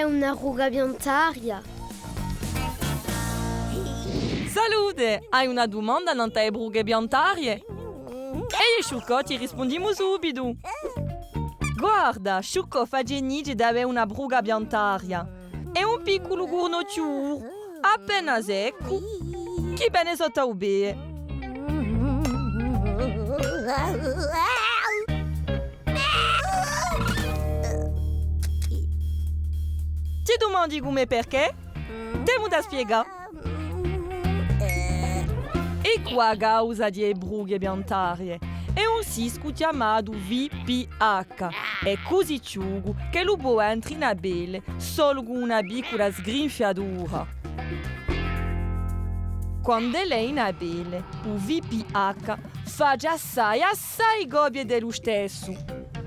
una ruga biantaria. Salute! Hai una domanda non te brughe biantarie? E Sciucco ti rispondiamo subito. Guarda, Sciucco fa genigi di avere una bruga biantaria. È un piccolo gurnocciuro, appena secco, che bene sotto a bere. Ti domandi come perché? Temo da spiegare. E qua causa di brughe biantarie è un cisco chiamato VPH. È così ciugo che lo può entrare in pelle solo con una piccola sgrinfiatura. Quando lei è in pelle, il VPH fa già assai gobbie dello stesso.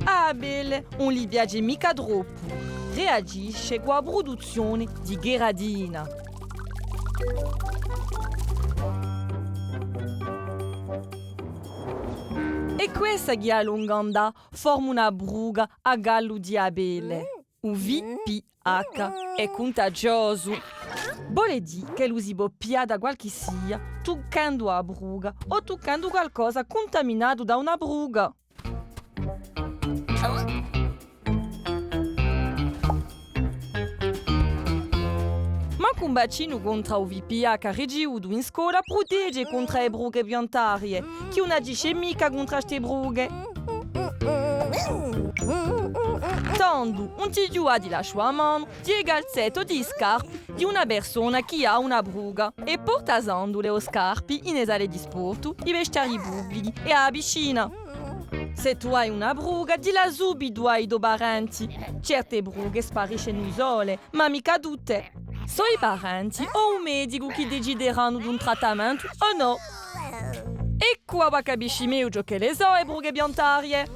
A pelle non gli piace mica troppo. Reagisce con la produzione di gheradina. E questa che a lunga forma una bruga a gallo di abele. Il VPH è contagioso. Vuol dire che lo si può piare da qualche sia toccando la bruga o toccando qualcosa contaminato da una bruga. Ma un bacino contro il VPH rigido in scuola protegge contro le brughe biantarie, che non agisce mica contro queste brughe. Tanto non ti giù di lasciare a mano di calzetto di scarpe di una persona che ha una bruga e porta le scarpe in sale di sport, i vestiti pubblici e a piscina. Se tu hai una bruga, dilla subito ai tuoi parenti. Certe brughe spariscono isole, ma mica tutte. Sono i parenti o un medico che decideranno di un trattamento o no. E qua va capisci meglio che le so le brughe biantarie.